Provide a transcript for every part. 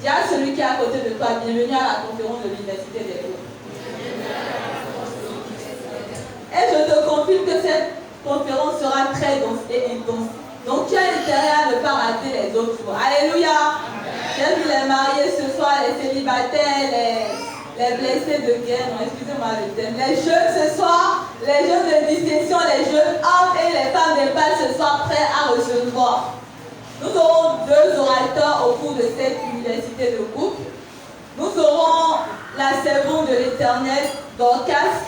Dis à celui qui est à côté de toi, bienvenue à la conférence de l'Université des Hauts. Et je te confirme que cette conférence sera très dense et intense. Donc tu as intérêt à ne pas rater les autres jours. Alléluia. J'ai vu les mariés ce soir, les célibataires, les blessés de guerre, non, excusez-moi le thème. Les jeunes ce soir, les jeunes de distinction, les jeunes hommes et les femmes d'impact ce soir prêts à recevoir. Nous aurons 2 orateurs au cours de cette université de couple. Nous aurons la servante de l'Éternel, Dorcas,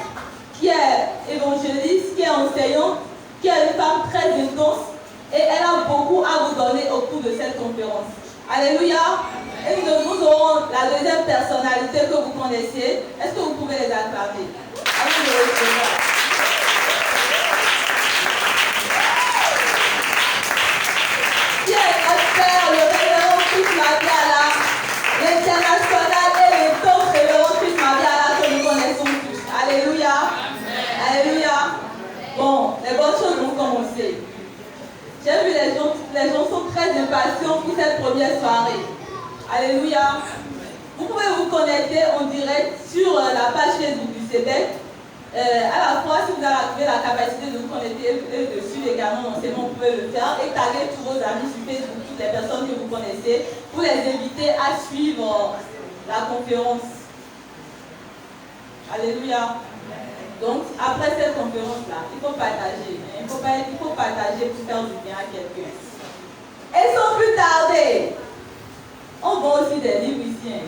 qui est évangéliste, qui est enseignante, qui est une femme très intense et elle a beaucoup à vous donner au cours de cette conférence. Alléluia. Et nous aurons la deuxième personnalité que vous connaissez. Est-ce que vous pouvez les acclamer? Avant de recevoir. Qui est notre père, le révérend Christ Mabiala, l'international et le top révérend Christ Mabiala que nous connaissons tous. Alléluia. Alléluia. Bon, les bonnes choses vont commencer. J'ai vu les gens sont très impatients pour cette première soirée. Alléluia. Vous pouvez vous connecter en direct sur la page Facebook du CEBEC. À la fois, si vous avez la capacité de vous connecter et de suivre également l'enseignement, vous pouvez le faire et taguer tous vos amis sur Facebook, toutes les personnes que vous connaissez, pour les inviter à suivre la conférence. Alléluia. Donc, après cette conférence-là, il faut partager. Il faut partager pour faire du bien à quelqu'un. Et sans plus tarder, on vend aussi des livres ici.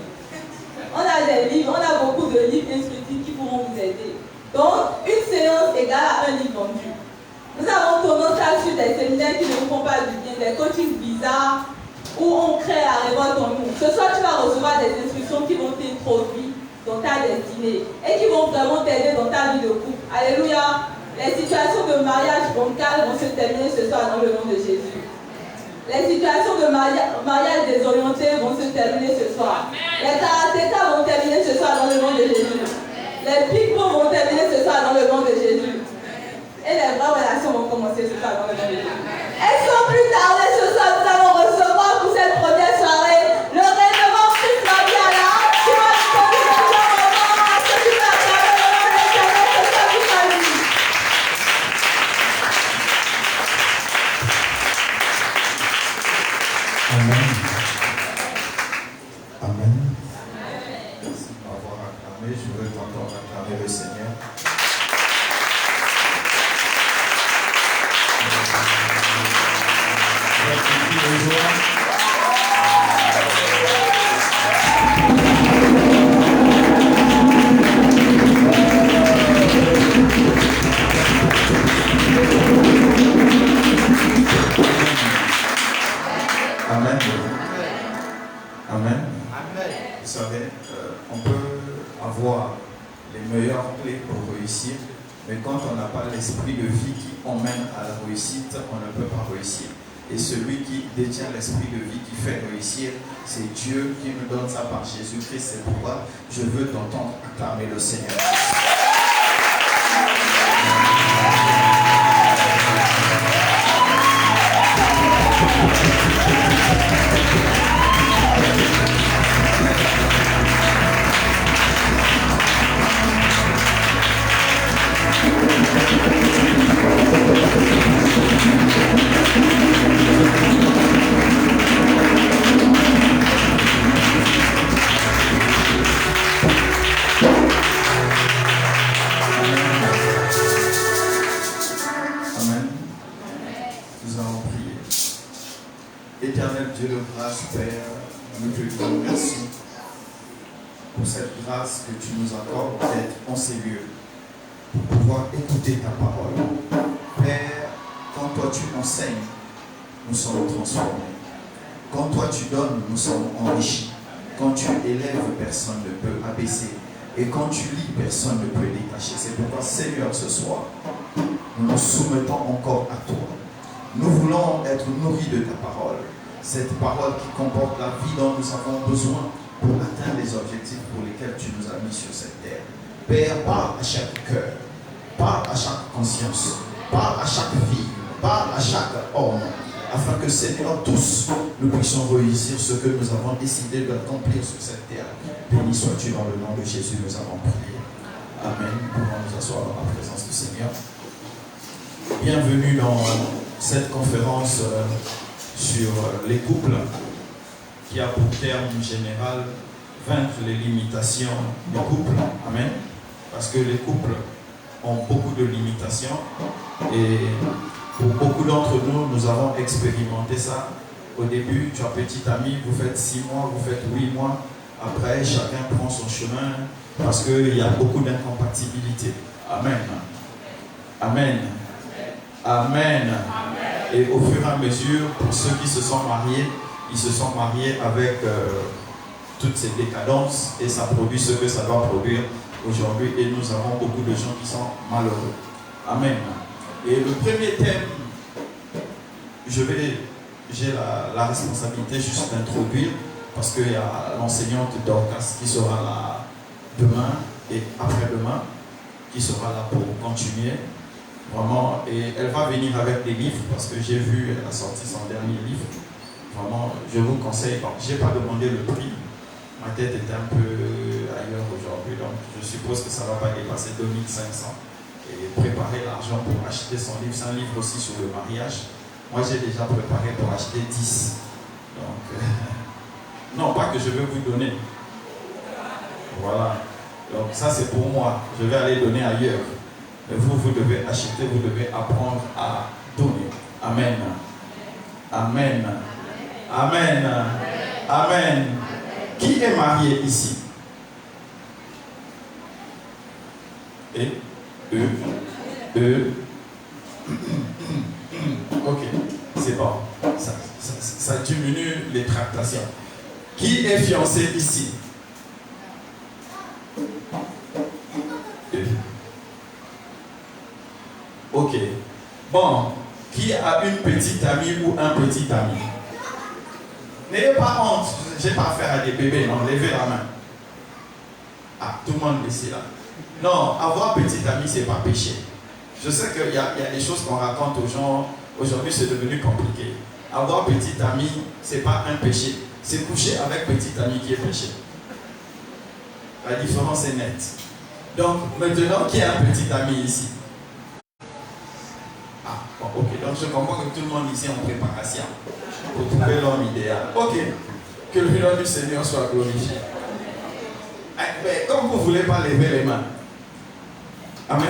On a des livres, on a beaucoup de livres instructifs qui pourront vous aider. Donc, une séance égale à un livre vendu. Nous avons tendance à suivre des séminaires qui ne nous font pas du bien, des coachings bizarres où on crée la révolte en nous. Ce soir, tu vas recevoir des instructions qui vont t'introduire dans ta destinée et qui vont vraiment t'aider dans ta vie de couple. Alléluia. Les situations de mariage bancales vont se terminer ce soir dans le nom de Jésus. Les situations de mariage désorienté vont se terminer ce soir. Les karatékas vont terminer ce soir dans le nom de Jésus. Les pique-pots vont terminer ce soir dans le nom de Jésus. Et les vraies relations vont commencer ce soir dans le nom de Jésus. Et sans plus tarder, ce soir, nous allons recevoir pour cette première soirée le révérend Christ Mabiala qui va nous conduire dans un moment à ce qui va acclamer le nom de l'Éternel ce soir toute sa vie. Amen. Amen. Merci de m'avoir acclamé. Je veux encore acclamer le Seigneur. Amen. Amen. Vous savez, on peut avoir les meilleures clés pour réussir, mais quand on n'a pas l'esprit de vie qui emmène à la réussite, on ne peut pas réussir. Et celui qui détient l'esprit de vie qui fait réussir, c'est Dieu qui nous donne ça par Jésus-Christ. C'est pourquoi je veux t'entendre acclamer le Seigneur. Éternel Dieu de grâce, Père, nous te disons merci pour cette grâce que tu nous accordes d'être en ces lieux, pour pouvoir écouter ta parole. Père, quand toi tu enseignes, nous sommes transformés. Quand toi tu donnes, nous sommes enrichis. Quand tu élèves, personne ne peut abaisser. Et quand tu lis, personne ne peut détacher. C'est pourquoi, Seigneur, ce soir, nous nous soumettons encore à toi. Nous voulons être nourris de ta parole. Cette parole qui comporte la vie dont nous avons besoin pour atteindre les objectifs pour lesquels tu nous as mis sur cette terre. Père, parle à chaque cœur, parle à chaque conscience, parle à chaque vie, parle à chaque homme. afin que, Seigneur, tous, nous puissions réussir ce que nous avons décidé d'accomplir sur cette terre. Béni sois-tu dans le nom de Jésus, nous avons prié. Amen. Nous pouvons nous asseoir dans la présence du Seigneur. Bienvenue dans cette conférence sur les couples qui a pour terme général vaincre les limitations des couples. Amen. Parce que les couples ont beaucoup de limitations et pour beaucoup d'entre nous, nous avons expérimenté ça. Au début, tu as petit ami, vous faites 6 mois, vous faites 8 mois. Après, chacun prend son chemin parce qu'il y a beaucoup d'incompatibilité. Amen. Amen. Amen. Et au fur et à mesure, pour ceux qui se sont mariés, ils se sont mariés avec toutes ces décadences et ça produit ce que ça doit produire aujourd'hui. Et nous avons beaucoup de gens qui sont malheureux. Amen. Et le premier thème, j'ai la responsabilité juste d'introduire parce qu'il y a l'enseignante Dorcas qui sera là demain et après-demain, qui sera là pour continuer. Vraiment, et elle va venir avec des livres parce que j'ai vu, elle a sorti son dernier livre. Vraiment, je vous conseille. Bon, je n'ai pas demandé le prix. Ma tête était un peu ailleurs aujourd'hui, donc je suppose que ça ne va pas dépasser 2500. Et préparer l'argent pour acheter son livre. C'est un livre aussi sur le mariage. Moi, j'ai déjà préparé pour acheter 10. Donc, non, pas que je veux vous donner. Voilà. Donc, ça, c'est pour moi. Je vais aller donner ailleurs. Mais vous devez acheter, vous devez apprendre à donner. Amen. Amen. Amen. Amen. Qui est marié ici? Et ok, c'est bon. Ça diminue les tractations. Qui est fiancé ici? Ok. Bon, qui a une petite amie ou un petit ami? N'ayez pas honte. Je n'ai pas affaire à des bébés, non. Levez la main. Ah, tout le monde ici là. Non, avoir petit ami, c'est pas péché. Je sais qu'il y a des choses qu'on raconte aux gens. Aujourd'hui, c'est devenu compliqué. Avoir petit ami, c'est pas un péché. C'est coucher avec petit ami qui est péché. La différence est nette. Donc, maintenant, qui a un petit ami ici? Ah, bon, ok. Donc, je comprends que tout le monde ici est en préparation pour trouver l'homme idéal. Ok. Que le nom du Seigneur soit glorifié. Mais comme vous ne voulez pas lever les mains, amen.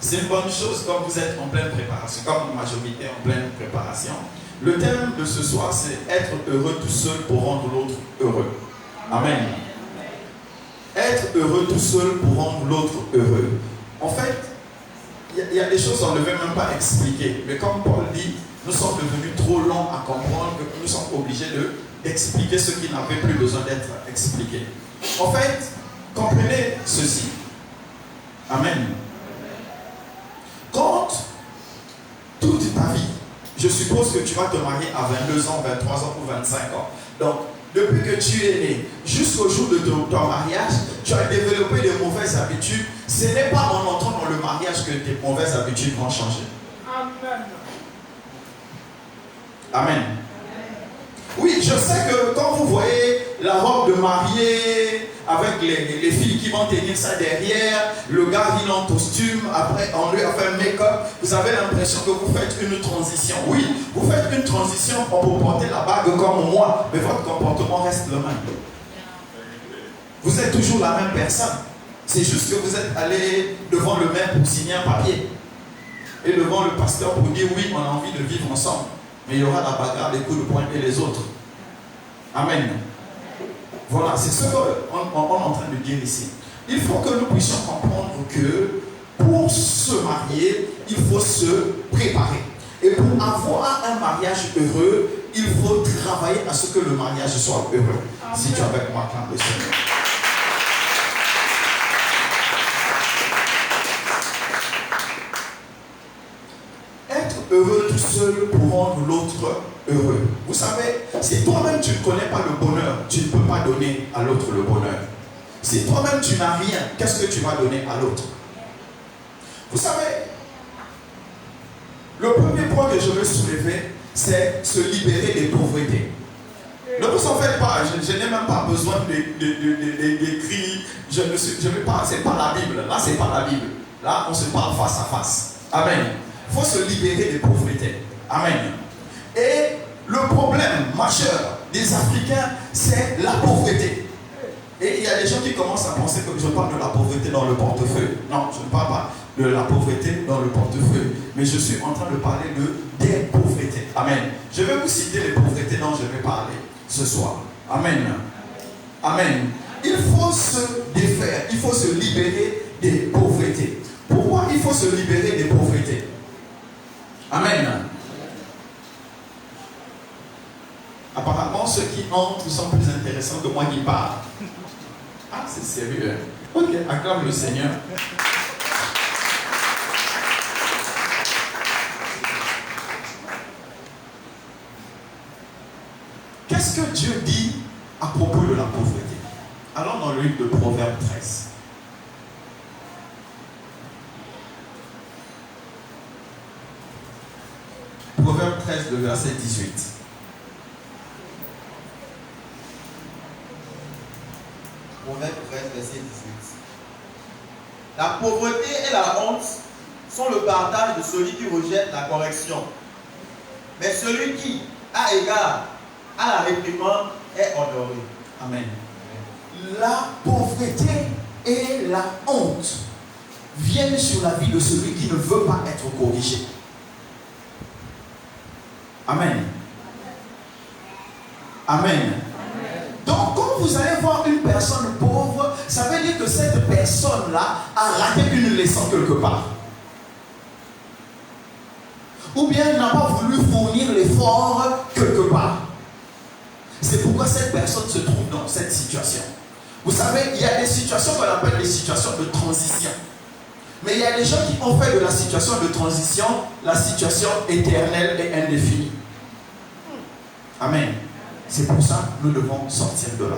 C'est une bonne chose comme vous êtes en pleine préparation, comme la majorité en pleine préparation. Le thème de ce soir, c'est être heureux tout seul pour rendre l'autre heureux. Amen. Être heureux tout seul pour rendre l'autre heureux. En fait, il y a des choses qu'on ne devait même pas expliquer. Mais comme Paul dit, nous sommes devenus trop longs à comprendre que nous sommes obligés d'expliquer ce qui n'avait plus besoin d'être expliqué. En fait, comprenez ceci. Amen. Quand toute ta vie, je suppose que tu vas te marier à 22 ans, 23 ans ou 25 ans. Donc, depuis que tu es né, jusqu'au jour de ton mariage, tu as développé de mauvaises habitudes. Ce n'est pas en entrant dans le mariage que tes mauvaises habitudes vont changer. Amen. Amen. Oui, je sais que quand vous voyez la robe de mariée avec les filles qui vont tenir ça derrière, le gars il est en costume, après on lui a fait un make-up, vous avez l'impression que vous faites une transition. Oui, vous faites une transition pour porter la bague comme moi, mais votre comportement reste le même. Vous êtes toujours la même personne. C'est juste que vous êtes allé devant le maire pour signer un papier. Et devant le pasteur pour dire oui, on a envie de vivre ensemble. Mais il y aura la bagarre, les coups de poing et les autres. Amen. Voilà, c'est ce qu'on est en train de dire ici. Il faut que nous puissions comprendre que pour se marier, il faut se préparer. Et pour avoir un mariage heureux, il faut travailler à ce que le mariage soit heureux. Amen. Si tu es avec moi, acclame le Seigneur. Être heureux tout seul pour rendre l'autre heureux. Vous savez, si toi-même tu ne connais pas le bonheur, tu ne peux pas donner à l'autre le bonheur. Si toi-même tu n'as rien, qu'est-ce que tu vas donner à l'autre? Vous savez, le premier point que je veux soulever, c'est se libérer des pauvretés. Ne vous en faites pas, je n'ai même pas besoin d'écrire, ce n'est pas la Bible, là c'est pas la Bible, là on se parle face à face. Amen. Il faut se libérer des pauvretés. Amen. Et le problème majeur des Africains, c'est la pauvreté. Et il y a des gens qui commencent à penser que je parle de la pauvreté dans le portefeuille. Non, je ne parle pas de la pauvreté dans le portefeuille, mais je suis en train de parler des pauvretés. Amen. Je vais vous citer les pauvretés dont je vais parler ce soir. Amen. Amen. Il faut se défaire, il faut se libérer des pauvretés. Pourquoi il faut se libérer des pauvretés? Amen. Apparemment, ceux qui entrent sont plus intéressants que moi qui parle. Ah, c'est sérieux, hein? Ok, acclame le Seigneur. Qu'est-ce que Dieu dit à propos de la pauvreté? Allons dans le livre de Proverbes 13. Proverbe 13, le verset 18. Proverbe 13, verset 18. La pauvreté et la honte sont le partage de celui qui rejette la correction. Mais celui qui, à égard à la réprimande, est honoré. Amen. La pauvreté et la honte viennent sur la vie de celui qui ne veut pas être corrigé. Amen. Amen. Donc, quand vous allez voir une personne pauvre, ça veut dire que cette personne-là a raté une leçon quelque part. Ou bien elle n'a pas voulu fournir l'effort quelque part. C'est pourquoi cette personne se trouve dans cette situation. Vous savez, il y a des situations qu'on appelle des situations de transition. Mais il y a des gens qui ont fait de la situation de transition la situation éternelle et indéfinie. Amen. C'est pour ça que nous devons sortir de là.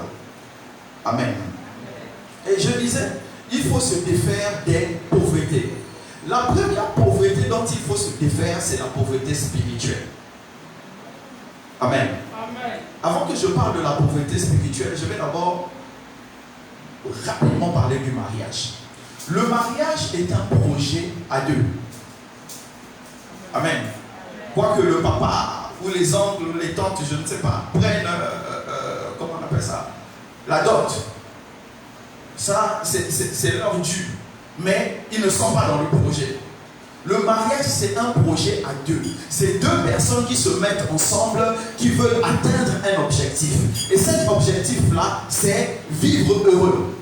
Amen. Et je disais, il faut se défaire des pauvretés. La première pauvreté dont il faut se défaire, c'est la pauvreté spirituelle. Amen. Amen. Avant que je parle de la pauvreté spirituelle, je vais d'abord rapidement parler du mariage. Le mariage est un projet à deux. Amen. Quoique le papa ou les oncles ou les tantes, je ne sais pas, prennent, comment on appelle ça, la dot. Ça, c'est leur dû. Mais ils ne sont pas dans le projet. Le mariage, c'est un projet à deux. C'est deux personnes qui se mettent ensemble, qui veulent atteindre un objectif. Et cet objectif-là, c'est vivre heureux.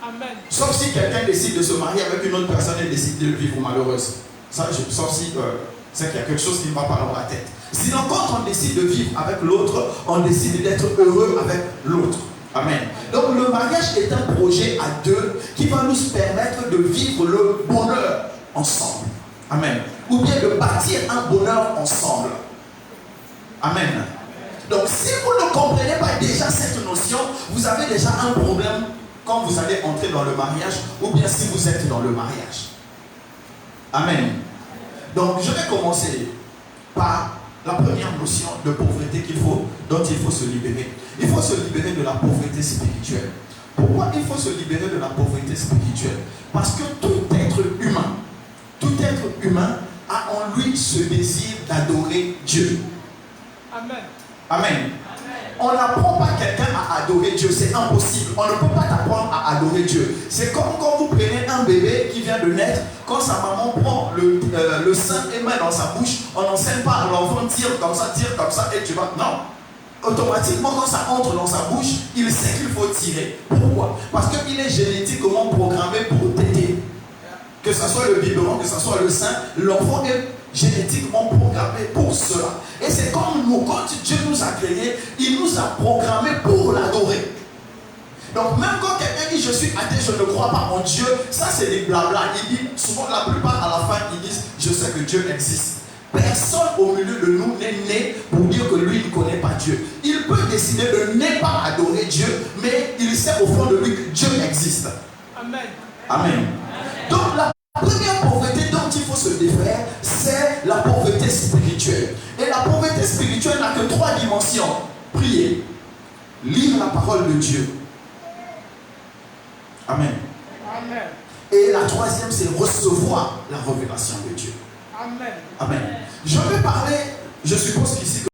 Amen. Sauf si quelqu'un décide de se marier avec une autre personne et décide de vivre malheureuse. Ça, sauf si c'est qu'il y a quelque chose qui ne va pas dans la tête. Sinon, quand on décide de vivre avec l'autre, on décide d'être heureux avec l'autre. Amen. Donc le mariage est un projet à deux qui va nous permettre de vivre le bonheur ensemble. Amen. Ou bien de bâtir un bonheur ensemble. Amen. Donc si vous ne comprenez pas déjà cette notion, vous avez déjà un problème quand vous allez entrer dans le mariage ou bien si vous êtes dans le mariage. Amen. Donc je vais commencer par la première notion de pauvreté dont il faut se libérer. Il faut se libérer de la pauvreté spirituelle. Pourquoi il faut se libérer de la pauvreté spirituelle? Parce que tout être humain a en lui ce désir d'adorer Dieu. Amen. Amen. On n'apprend pas quelqu'un à adorer Dieu, c'est impossible. On ne peut pas t'apprendre à adorer Dieu. C'est comme quand vous prenez un bébé qui vient de naître, quand sa maman prend le sein et met dans sa bouche, on n'enseigne pas à l'enfant tire comme ça, et tu vas. Non. Automatiquement, quand ça entre dans sa bouche, il sait qu'il faut tirer. Pourquoi? Parce qu'il est génétiquement programmé pour t'aider. Que ce soit le biberon, que ce soit le sein, l'enfant est génétiquement programmé pour cela. Et c'est comme nous, quand Dieu nous a créés, il nous a programmés pour l'adorer. Donc même quand quelqu'un dit je suis athée, je ne crois pas en Dieu, ça c'est des blabla. Il dit, souvent la plupart à la fin, ils disent je sais que Dieu existe. Personne au milieu de nous n'est né pour dire que lui ne connaît pas Dieu. Il peut décider de ne pas adorer Dieu, mais il sait au fond de lui que Dieu existe. Amen. Amen. Donc la première pauvreté dont il faut se défaire, c'est la pauvreté spirituelle. Et la pauvreté spirituelle n'a que 3 dimensions. Prier, lire la parole de Dieu. Amen. Amen. Et la 3e, c'est recevoir la révélation de Dieu. Amen. Amen. Je vais parler, je suppose qu'ici,